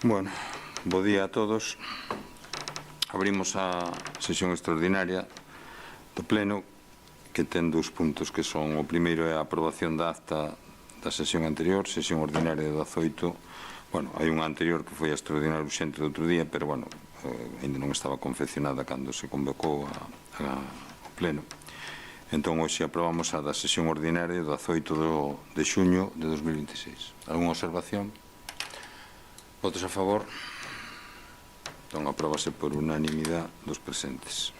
Bueno, bo día a todos. Abrimos a sesión extraordinaria do Pleno, que ten dous puntos que son: o primeiro é a aprobación da acta da sesión anterior, sesión ordinaria de 18. Bueno, hai unha anterior que foi a extraordinaria urxente do outro día, pero, bueno, ainda non estaba confeccionada cando se convocou o Pleno. Entón, hoxe aprobamos a da sesión ordinaria do 18 de xuño de 2026. Algúnha observación? Votos a favor? Entón, apróbase por unanimidade dos presentes.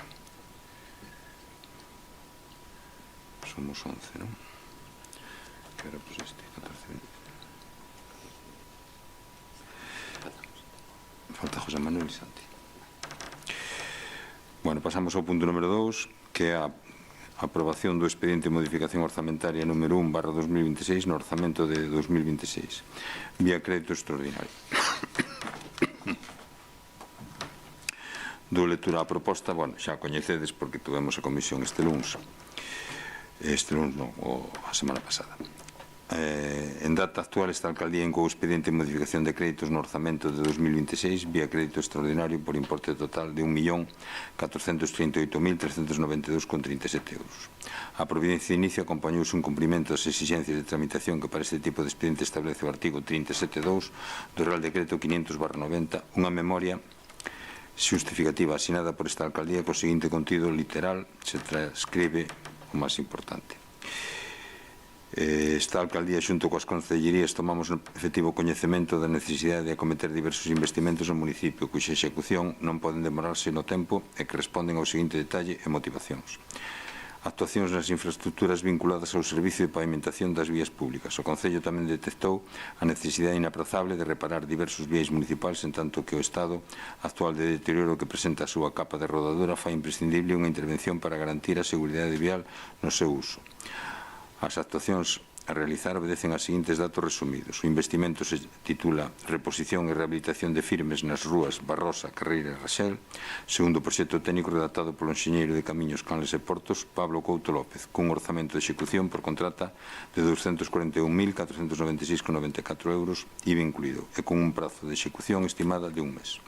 Somos 11, non? Que era, pois, este, 14, 20. Falta José Manuel e Santi. Bueno, pasamos ao punto número 2, que é a aprobación do expediente de modificación orzamentaria número 1/2026 no orzamento de 2026, vía crédito extraordinario. Dou lectura á proposta. Bueno, xa coñecedes porque tuvemos a comisión este luns non, a semana pasada. En data actual, esta alcaldía incou o expediente de modificación de créditos no orzamento de 2026 vía crédito extraordinario por importe total de 1.438.392,37 euros. A providencia de inicio acompañouse un cumprimento das exixencias de tramitación que para este tipo de expediente establece o artigo 37.2 do Real Decreto 500/90, unha memoria xustificativa asinada por esta alcaldía co seguinte contido literal: se transcribe o máis importante. Esta alcaldía, xunto coas concellerías, tomamos efectivo coñecemento da necesidade de acometer diversos investimentos no municipio, cuxa execución non poden demorarse no tempo e que responden ao seguinte detalle e motivacións: actuacións nas infraestructuras vinculadas ao servicio de pavimentación das vías públicas. O Concello tamén detectou a necesidade inaprazable de reparar diversos viais municipais, en tanto que o estado actual de deterioro que presenta a súa capa de rodadura fai imprescindible unha intervención para garantir a seguridade vial no seu uso. As actuacións a realizar obedecen a seguintes datos resumidos. O investimento se titula Reposición e Rehabilitación de Firmes nas rúas Barrosa, Carreira e Raxel, segundo o proxecto técnico redactado polo enxeñeiro de Camiños, Canles e Portos, Pablo Couto López, cun orzamento de execución por contrata de 241.496,94 euros, IVA incluído, e con un prazo de execución estimada de un mes.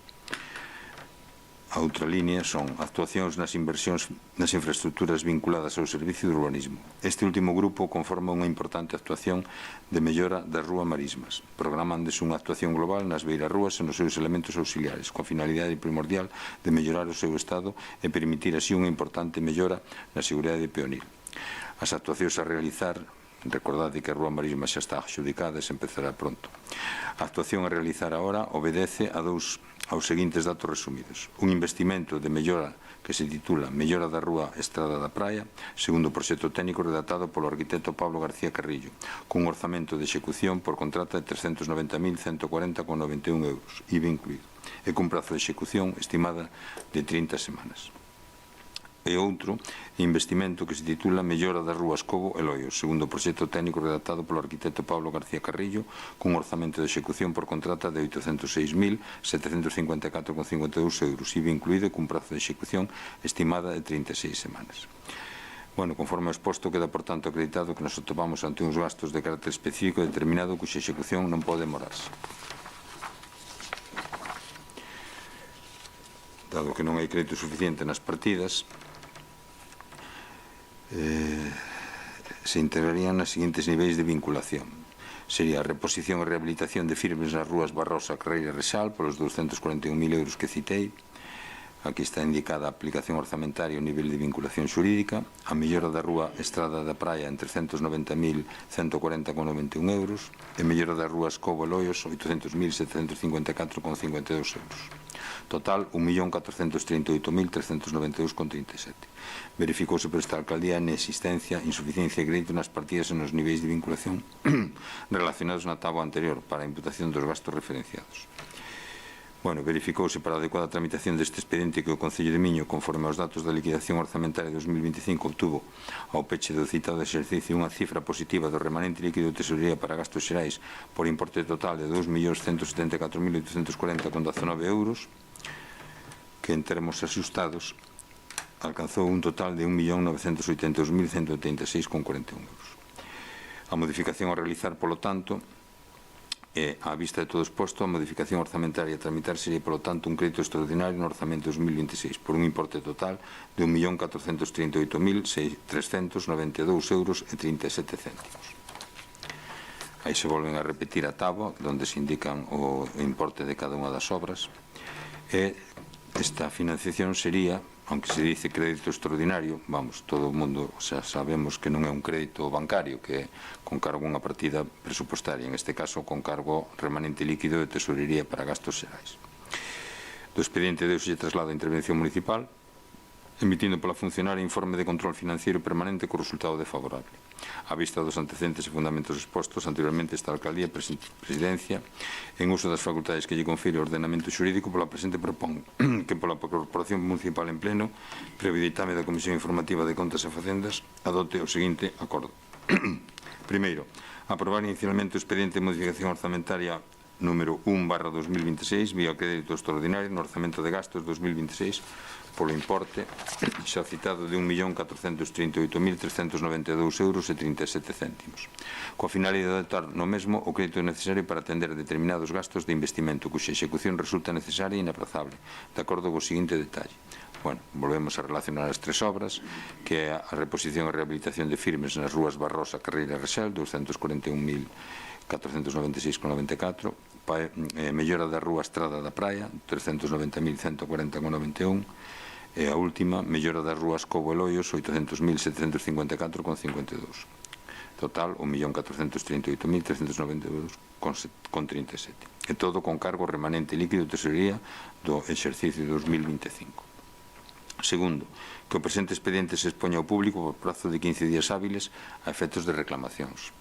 A outra línea son actuacións nas inversións nas infraestructuras vinculadas ao servicio de urbanismo. Este último grupo conforma unha importante actuación de mellora das rúas marismas, programándose unha actuación global nas beirarrúas e nos seus elementos auxiliares, coa finalidade primordial de mellorar o seu estado e permitir así unha importante mellora na seguridade peonil. As actuacións a realizar: recordade que a rúa marisma xa está adxudicada e se empezará pronto. A actuación a realizar agora obedece aos seguintes datos resumidos: un investimento de mellora que se titula Mellora da Rúa Estrada da Praia, segundo o proxecto técnico redactado polo arquitecto Pablo García Carrillo, cun orzamento de execución por contrata de 390.140,91 euros, IVA incluído, e cun prazo de execución estimada de 30 semanas. E outro investimento que se titula Mellora das rúas Cobo e Loio, segundo o proxecto técnico redactado polo arquitecto Pablo García Carrillo, cun orzamento de execución por contrata de 806.754,52 euros, IVA incluído, e cun prazo de execución estimada de 36 semanas. Bueno, conforme ao exposto, queda, por tanto, acreditado que nos atopamos ante uns gastos de carácter específico determinado cuxa execución non pode demorarse. Dado que non hai crédito suficiente nas partidas, se integrarían nos seguintes niveis de vinculación. Sería a reposición e rehabilitación de firmes nas rúas Barrosa, Carreira e Rexal polos 241.000 euros que citei. Aquí está indicada a aplicación orzamentaria o nivel de vinculación xurídica. A mellora da rúa Estrada da Praia en 390.140,91 euros e mellora das rúas Cobo e Loios 800.754,52 euros. Total, 1.438.392,37. Verificouse por esta alcaldía a inexistencia, insuficiencia de crédito nas partidas e nos niveis de vinculación relacionados na táboa anterior para a imputación dos gastos referenciados. Bueno, verificouse para a adecuada tramitación deste expediente que o Concello de Miño, conforme aos datos da liquidación orzamentaria de 2025, obtuvo ao peche do citado exercicio unha cifra positiva do remanente líquido de tesorería para gastos xerais por importe total de 2.174.840,19 euros, que en termos axustados alcanzou un total de 1.982.186,41 euros. A modificación a realizar, polo tanto, á vista de todo exposto, a modificación orzamentaria a tramitar sería, polo tanto, un crédito extraordinario no orzamento 2026 por un importe total de 1.438.392,37 euros. Aí se volven a repetir a táboa onde se indican o importe de cada unha das obras, e esta financiación sería, aunque se dice crédito extraordinario, vamos, todo o mundo xa sabemos que non é un crédito bancario, que é con cargo a unha partida presupostaria, en este caso con cargo remanente líquido de tesorería para gastos xerais. Do expediente de hoxe traslado a intervención municipal, emitindo pola funcionaria informe de control financiero permanente co resultado desfavorable. A vista dos antecedentes e fundamentos expostos anteriormente, esta alcaldía e presidencia, en uso das facultades que lle confire o ordenamento xurídico, pola presente propón que pola Corporación Municipal en pleno, previo ditame da Comisión Informativa de Contas e Facendas, adote o seguinte acordo. Primeiro, aprobar inicialmente o expediente de modificación orzamentaria número 1/2026 vía crédito extraordinario no orzamento de gastos 2026 polo importe xa citado de 1.438.392,37 euros, coa finalidade de adoptar no mesmo o crédito necesario para atender determinados gastos de investimento cuxa execución resulta necesaria e inaprazable, de acordo co seguinte detalle. Bueno, volvemos a relacionar as tres obras, que é a reposición e rehabilitación de firmes nas rúas Barrosa, Carreira e Rexel, 241.496,94, mellora da rúa Estrada da Praia, 390.140,91, e a última, mellora das rúas Cobo e Loios, 800.754,52. Total, 1.438.392,37. E todo con cargo remanente líquido de tesorería do exercicio 2025. Segundo, que o presente expediente se expoña ao público por prazo de 15 días hábiles a efectos de reclamacións.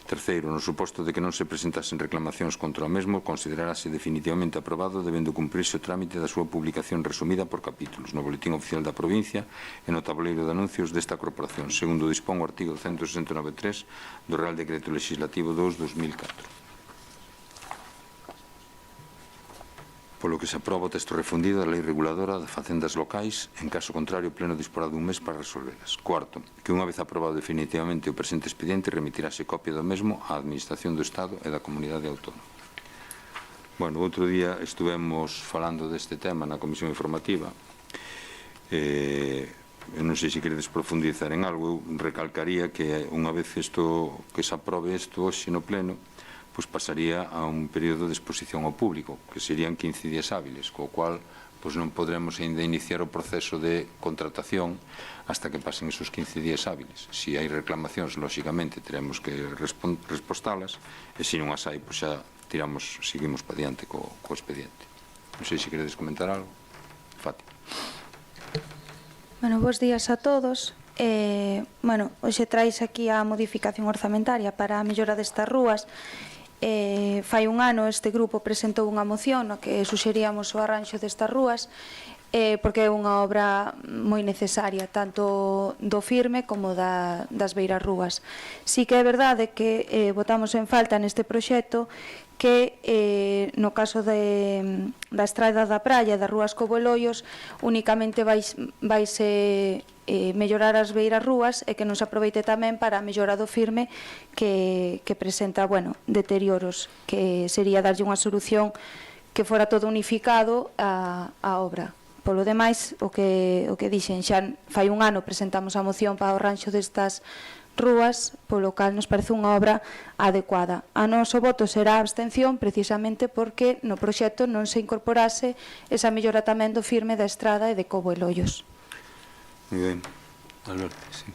Terceiro, no suposto de que non se presentasen reclamacións contra o mesmo, considerarase definitivamente aprobado, debendo cumprirse o trámite da súa publicación resumida por capítulos no Boletín Oficial da Provincia e no tabuleiro de anuncios desta corporación, segundo dispón o artigo 169.3 do Real Decreto Legislativo 2/2004. Polo que se aproba o texto refundido da Lei Reguladora de Facendas Locais, en caso contrario o Pleno disporá dun mes para resolvelas. Cuarto, que unha vez aprobado definitivamente o presente expediente, remitirase copia do mesmo á Administración do Estado e da Comunidade Autónoma. Bueno, outro día estuvemos falando deste tema na Comisión Informativa. Eu non sei se queredes profundizar en algo. Eu recalcaría que unha vez isto, que se aprobe isto hoxe no Pleno, pois pasaría a un período de exposición ao público, que serían 15 días hábiles, co cual pois non podremos ainda iniciar o proceso de contratación hasta que pasen esos 15 días hábiles. Se hai reclamacións, lóxicamente, teremos que respostalas, e se non as hai, pois xa seguimos para diante co expediente. Non sei se queredes comentar algo. Fátima. Bueno, bons días a todos. Hoxe traes aquí a modificación orzamentaria para a mellora destas rúas. Fai un ano este grupo presentou unha moción no que suxeríamos o arranxo destas rúas, porque é unha obra moi necesaria, tanto do firme como das beiras rúas. Si que é verdade que botamos en falta neste proxecto que no caso da Estrada da Praia e das rúas Cobo e Loios únicamente vaise mellorar as beiras rúas e que non se aproveite tamén para a mellora do firme que presenta, deterioros, que sería darlle unha solución que fora todo unificado á obra. Polo demais, o que dixen, xa fai un ano presentamos a moción para o ranxo destas rúas, polo cal nos parece unha obra adecuada. A noso voto será a abstención precisamente porque no proxecto non se incorporase esa mellora tamén do firme da Estrada e de Cobo e Loios. Moi ben. Alberto, sí.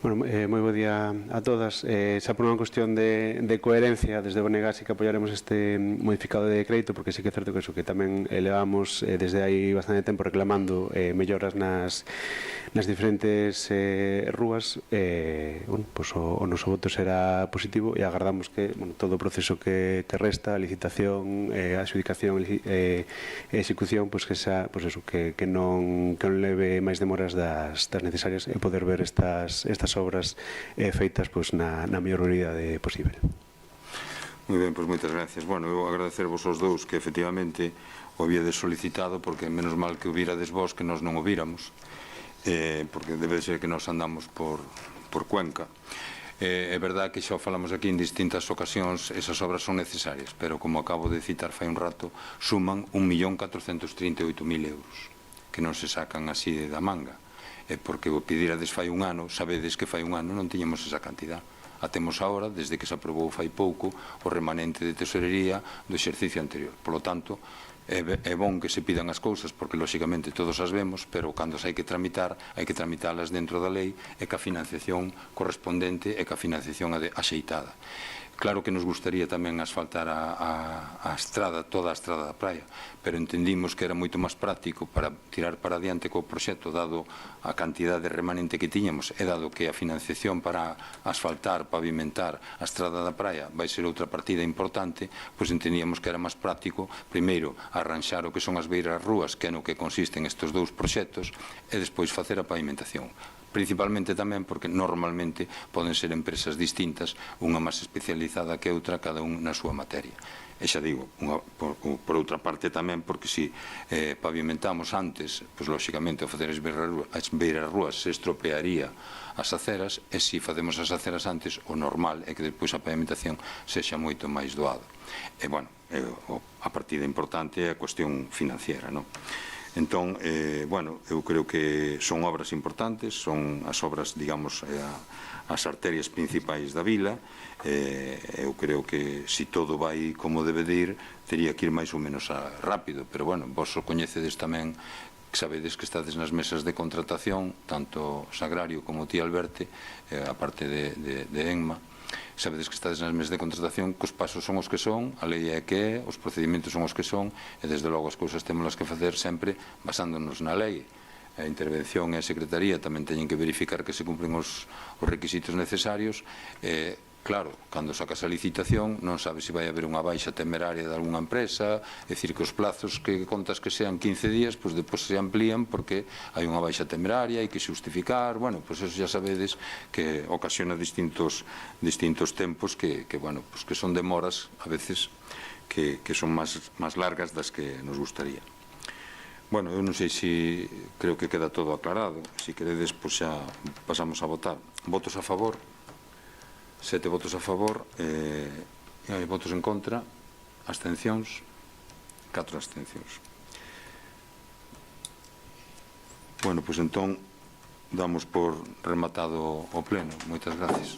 Bueno, moi bo día a todas. Xa por unha cuestión de coherencia, desde Bonegas sí que apoyaremos este modificado de crédito, porque sí que é certo que tamén elevamos desde aí bastante tempo reclamando melloras nas diferentes rúas. O noso voto será positivo e agardamos que todo o proceso que resta, a licitación, a adxudicación e execución, que non leve máis demoras das necesarias e poder ver estas obras feitas na mellor brevidade posible. Moi ben, pois moitas gracias. Bueno, eu agradecervos aos dous que efectivamente o habíades solicitado, porque menos mal que o virades vos que nós non o víramos, porque debe ser que nos andamos por por Cuenca. É verdade que xa o falamos aquí en distintas ocasións, esas obras son necesarias, pero como acabo de citar fai un rato, suman 1.438.000 euros, que non se sacan así da manga. Porque o pedirades fai un ano, sabedes que fai un ano non tiñamos esa cantidad. A temos agora, desde que se aprobou fai pouco, o remanente de tesorería do exercicio anterior. Por lo tanto, é bon que se pidan as cousas, porque lóxicamente todos as vemos, pero cando hai que tramitar, hai que tramitalas dentro da lei e ca financiación correspondente e ca financiación axeitada. Claro que nos gustaría tamén asfaltar a estrada, toda a estrada da praia, pero entendimos que era moito máis práctico para tirar para adiante co proxecto, dado a cantidade remanente que tiñamos, e dado que a financiación para asfaltar, pavimentar a estrada da praia vai ser outra partida importante, pois entendíamos que era máis práctico, primeiro, arranxar o que son as beiras rúas, que é no que consisten estes dous proxectos, e despois facer a pavimentación. Principalmente tamén porque normalmente poden ser empresas distintas, unha máis especializada que outra, cada un na súa materia. E xa digo, por outra parte tamén, porque se pavimentamos antes, pois lóxicamente ao facer as beiras rúas se estropearía as aceras, e se facemos as aceras antes, o normal é que despois a pavimentación sexa moito máis doado. E, bueno, a partida importante é a cuestión financiera, non? Entón, bueno, eu creo que son obras importantes, son as obras, digamos, as arterias principais da vila. Eu creo que se todo vai como debe de ir, teria que ir máis ou menos rápido, pero, bueno, vos o coñecedes tamén, que sabedes que estades nas mesas de contratación, tanto Sagrario como ti, Alberte, a parte de Enma. Sabedes que estades nas mesas de contratación, que os pasos son os que son, a lei é que é, os procedimentos son os que son, e desde logo as cousas temos que facer sempre basándonos na lei. A intervención e a secretaría tamén teñen que verificar que se cumplen os requisitos necesarios. Claro, cando sacas a licitación non sabes se vai haber unha baixa temeraria de algunha empresa, é dicir, que os plazos que contas que sean 15 días, pois depois se amplían porque hai unha baixa temeraria, hai que xustificar, bueno, pois eso xa sabedes que ocasiona distintos tempos que bueno, pois que son demoras a veces que son máis largas das que nos gustaría. Bueno, eu non sei se creo que queda todo aclarado, se queredes, pois xa pasamos a votar. Votos a favor? 7 votos a favor, votos en contra, abstencións, 4 abstencións. Bueno, pois entón damos por rematado o pleno. Moitas gracias.